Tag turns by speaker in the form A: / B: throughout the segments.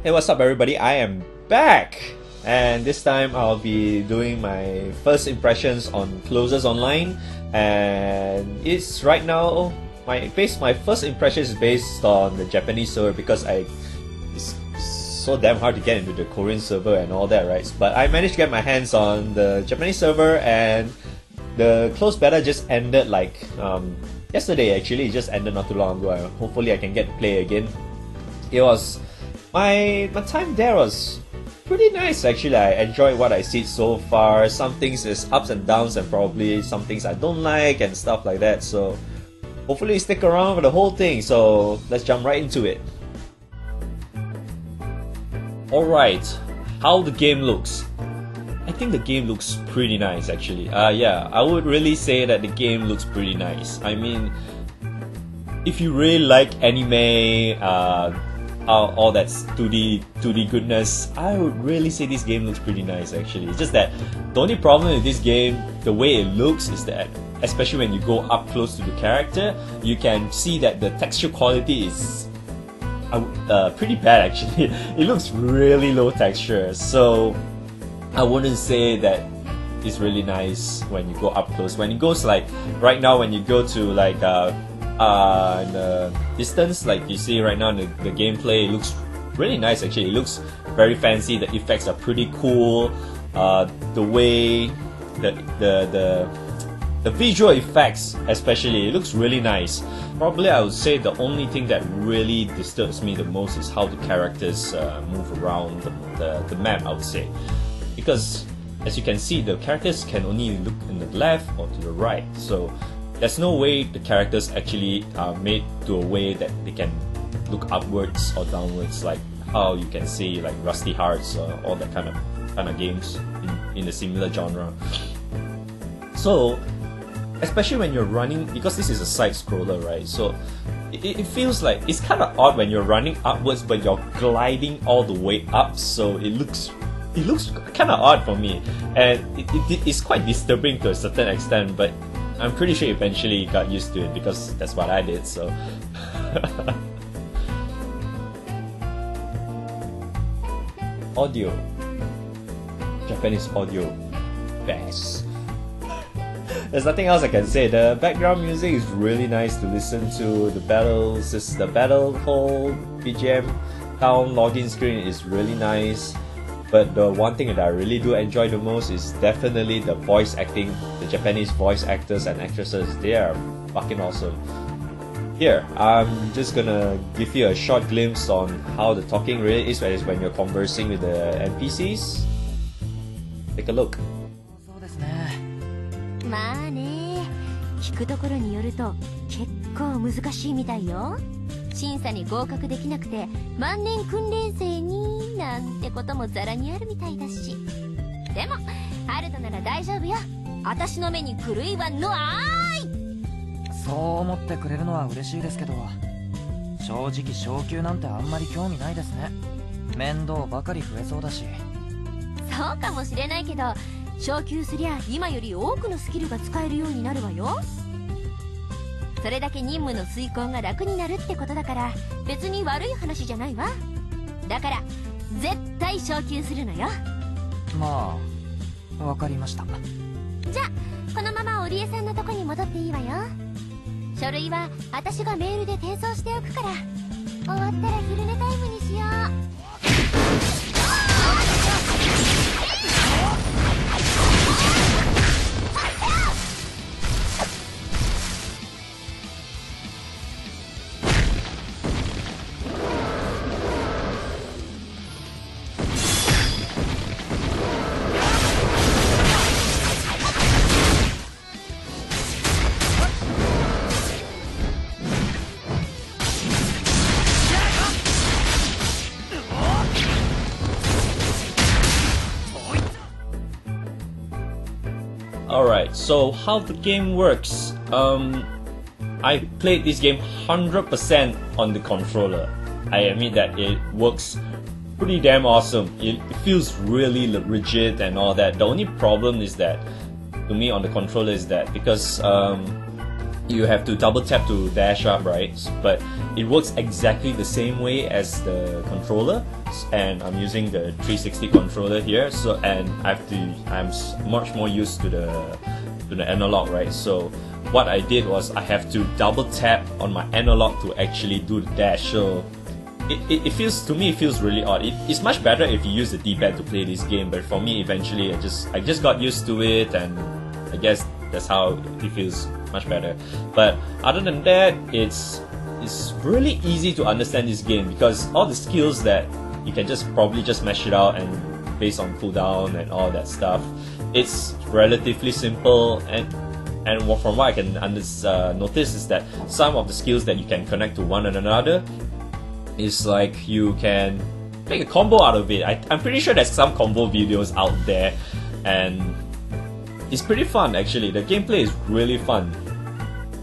A: Hey, what's up everybody? I am back! And this time I'll be doing my first impressions on Closers Online. And it's right now, my first impression is based on the Japanese server because it's so damn hard to get into the Korean server and all that, right? But I managed to get my hands on the Japanese server, and the closed beta just ended like yesterday. Actually, it just ended not too long ago. Hopefully I can get to play again. It was my time there was pretty nice actually. I enjoyed what I see so far. Some things is ups and downs, and probably some things I don't like and stuff like that. So hopefully stick around for the whole thing. So let's jump right into it. Alright, how the game looks. I think the game looks pretty nice actually. Yeah, I would really say that the game looks pretty nice. I mean, if you really like anime, all that 2D goodness, I would really say this game looks pretty nice actually. It's just that the only problem with this game, the way it looks, is that especially when you go up close to the character, you can see that the texture quality is pretty bad actually. It looks really low texture, so I wouldn't say that it's really nice when you go up close. When it goes like right now, when you go to like in the distance, like you see right now in the gameplay, it looks really nice actually. It looks very fancy. The effects are pretty cool. The way the visual effects especially, it looks really nice. Probably I would say the only thing that really disturbs me the most is how the characters move around the map, I would say. Because as you can see, the characters can only look in the left or to the right. So there's no way the characters actually are made to a way that they can look upwards or downwards, like how you can see like Rusty Hearts or all that kind of games in the similar genre. So especially when you're running, because this is a side scroller, right? So it feels like it's kind of odd when you're running upwards but you're gliding all the way up, so it looks kind of odd for me, and it's quite disturbing to a certain extent, but I'm pretty sure eventually you got used to it because that's what I did, so audio, Japanese audio, best. There's nothing else I can say. The background music is really nice to listen to. The battles, the battle whole BGM town login screen is really nice. But the one thing that I really do enjoy the most is definitely the voice acting. The Japanese voice actors and actresses, they are fucking awesome. Here, I'm just gonna give you a short glimpse on how the talking really is when you're conversing with the NPCs. Take a look.
B: まあね、聞くところによると結構難しいみたいよ。審査に合格できなくて万年訓練生になんてこともザラにあるみたいだし。でもハルトなら大丈夫よ。私の目に狂いはのあーい。
C: そう思ってくれるのは嬉しいですけど、正直昇級なんてあんまり興味ないですね。面倒ばかり増えそうだし。
B: そうかもしれないけど、昇級すりゃ今より多くのスキルが使えるようになるわよ。それだけ任務の遂行が楽になるってことだから、別に悪い話じゃないわ。だから絶対昇級するのよ。
C: まあわかりました。
B: じゃあこのまま織江さんのとこに戻っていいわよ。書類は私がメールで転送しておくから、終わったら昼寝タイムにしよう。
A: Alright, so how the game works. I played this game 100% on the controller. I admit that it works pretty damn awesome. It feels really rigid and all that. The only problem is that, to me on the controller, is that because you have to double tap to dash up, right? But it works exactly the same way as the controller, and I'm using the 360 controller here. So and I'm much more used to the analog, right? So what I did was I have to double tap on my analog to actually do the dash. So it feels, to me, it feels really odd. It's much better if you use the D-pad to play this game, but for me, eventually, I just got used to it, and I guess that's how it feels much better. But other than that, it's really easy to understand this game, because all the skills that you can probably just mash it out and based on cooldown and all that stuff, it's relatively simple. And from what I can notice is that some of the skills that you can connect to one another, is like you can make a combo out of it. I'm pretty sure there's some combo videos out there, and it's pretty fun actually. The gameplay is really fun.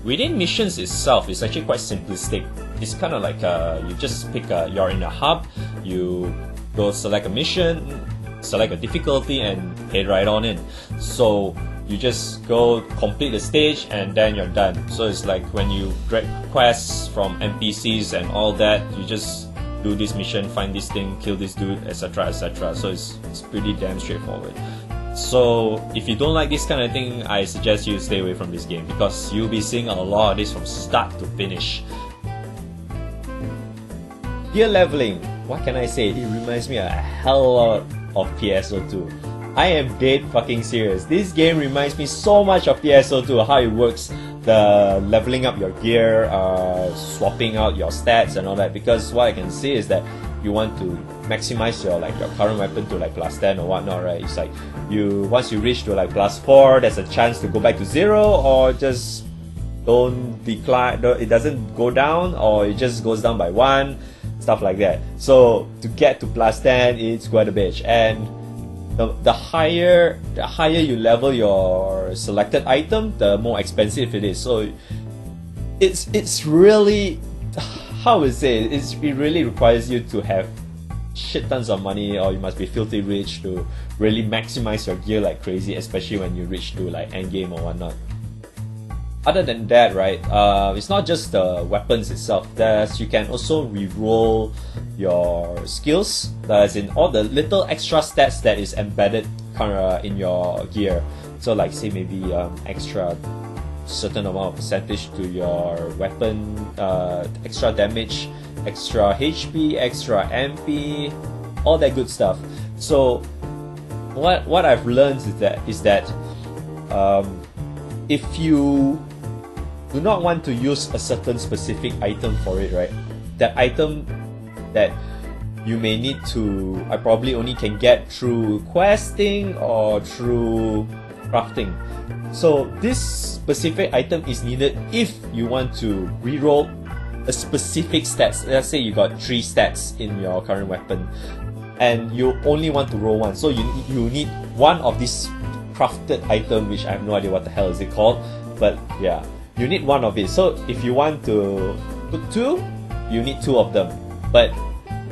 A: Within missions itself, it's actually quite simplistic. It's kind of like you just pick you're in a hub, you go select a mission, select a difficulty, and head right on in. So you just go complete the stage and then you're done. So it's like when you get quests from NPCs and all that, you just do this mission, find this thing, kill this dude, etc, etc. So it's pretty damn straightforward. So if you don't like this kind of thing, I suggest you stay away from this game, because you'll be seeing a lot of this from start to finish. Gear leveling, what can I say? It reminds me a hell lot of PSO2. I am dead fucking serious. This game reminds me so much of PSO2, how it works, the leveling up your gear, swapping out your stats and all that. Because what I can see is that you want to maximize your current weapon to like +10 or whatnot, right? It's like once you reach to like +4, there's a chance to go back to 0, or just don't decline. It doesn't go down, or it just goes down by 1, stuff like that. So to get to +10, it's quite a bitch. And the higher you level your selected item, the more expensive it is. So it's really, how would I say, it really requires you to have shit tons of money, or you must be filthy rich to really maximize your gear like crazy, especially when you reach to like endgame or whatnot. Other than that, right, it's not just the weapons itself. You can also reroll your skills, as in all the little extra stats that is embedded in your gear. So like say maybe extra certain amount of percentage to your weapon, extra damage, extra HP, extra MP, all that good stuff. So what I've learned is that if you do not want to use a certain specific item for it, right? That item that you may need to, I probably only can get through questing or through crafting. So this specific item is needed if you want to reroll a specific stats. Let's say you got 3 stats in your current weapon, and you only want to roll 1. So you need one of these crafted item, which I have no idea what the hell is it called, but yeah, you need one of it. So if you want to put 2, you need 2 of them. But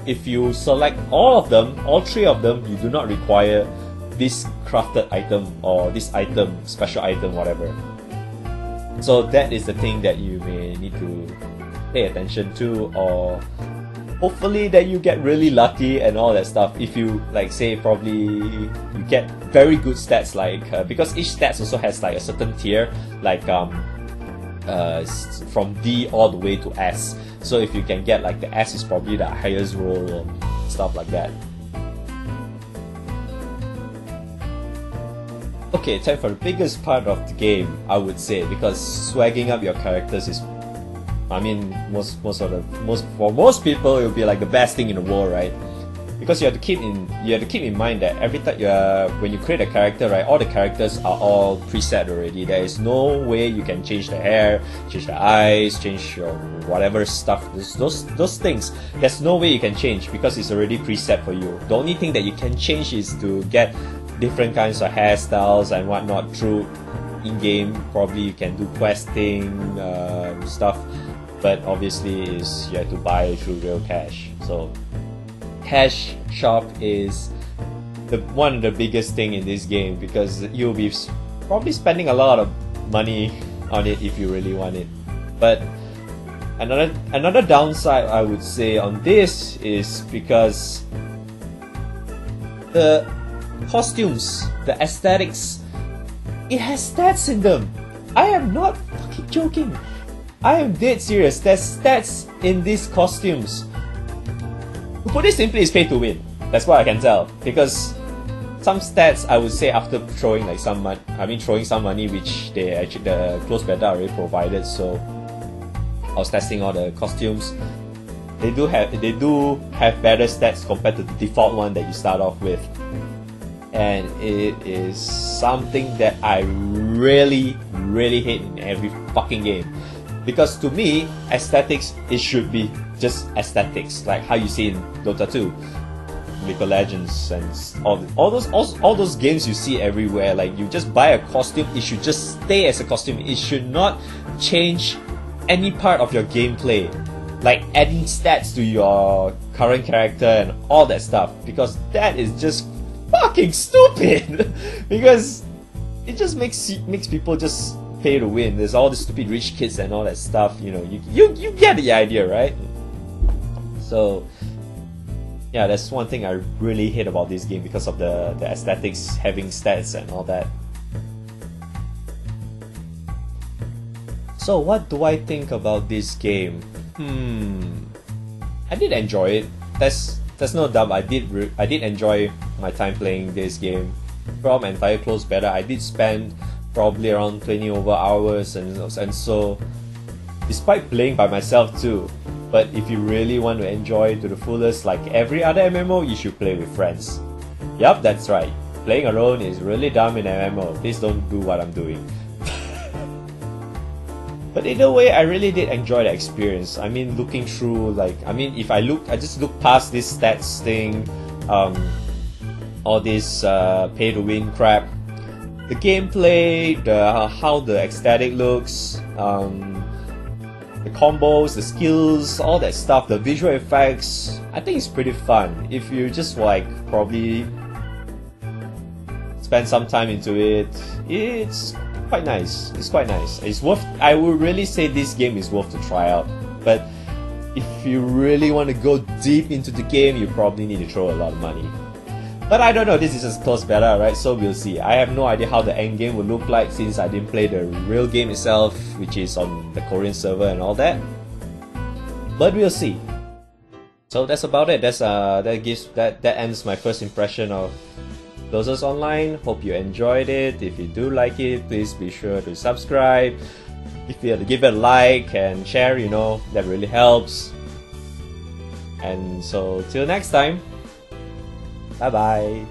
A: if you select all of them, all 3 of them, you do not require this crafted item or this item, special item, whatever. So that is the thing that you may need to pay attention to, or hopefully that you get really lucky and all that stuff. If you like say probably you get very good stats, like because each stats also has like a certain tier, like from D all the way to S. So if you can get like the S is probably the highest roll or stuff like that. Okay, time for the biggest part of the game, I would say, because swagging up your characters is, I mean, for most people it will be like the best thing in the world, right? Because you have to keep in mind that every time when you create a character, right, all the characters are all preset already. There is no way you can change the hair, change the eyes, change your whatever stuff. Those things, there's no way you can change because it's already preset for you. The only thing that you can change is to get different kinds of hairstyles and whatnot through in-game. Probably you can do questing stuff, but obviously you have to buy through real cash. So cash shop is one of the biggest thing in this game, because you'll be probably spending a lot of money on it if you really want it. But another downside I would say on this is because the costumes, the aesthetics, it has stats in them. I am not fucking joking. I am dead serious. There's stats in these costumes. To put it simply, it's pay to win. That's what I can tell. Because some stats, I would say, after throwing like some money, which the closed beta already provided. So I was testing all the costumes. They do have better stats compared to the default one that you start off with, and it is something that I really hate in every fucking game. Because to me, aesthetics, it should be just aesthetics, like how you see in Dota 2, League of Legends, and all those games you see everywhere. Like, you just buy a costume, it should just stay as a costume. It should not change any part of your gameplay, like adding stats to your current character and all that stuff, because that is just fucking stupid. Because it just makes people just pay to win. There's all the stupid rich kids and all that stuff, you know. You get the idea, right? So yeah, that's one thing I really hate about this game, because of the aesthetics having stats and all that. So what do I think about this game? I did enjoy it. That's no doubt. I did enjoy my time playing this game. From entire closed beta, I did spend probably around 20 over hours, and so, despite playing by myself too. But if you really want to enjoy to the fullest, like every other MMO, you should play with friends. Yup, that's right. Playing alone is really dumb in MMO. Please don't do what I'm doing. But either way, I really did enjoy the experience. I mean, looking through, like, if I just look past this stats thing, all this pay to win crap, the gameplay, how the aesthetic looks, the combos, the skills, all that stuff, the visual effects, I think it's pretty fun. If you just like probably spend some time into it, it's quite nice. It's quite nice. It's worth. I would really say this game is worth to try out. But if you really want to go deep into the game, you probably need to throw a lot of money. But I don't know, this is just closed beta, right? So we'll see. I have no idea how the end game will look like, since I didn't play the real game itself, which is on the Korean server and all that. But we'll see. So that's about it. That ends my first impression of Dozers Online. Hope you enjoyed it. If you do like it, please be sure to subscribe. If you give it a like and share, you know, that really helps. And so till next time. Bye bye.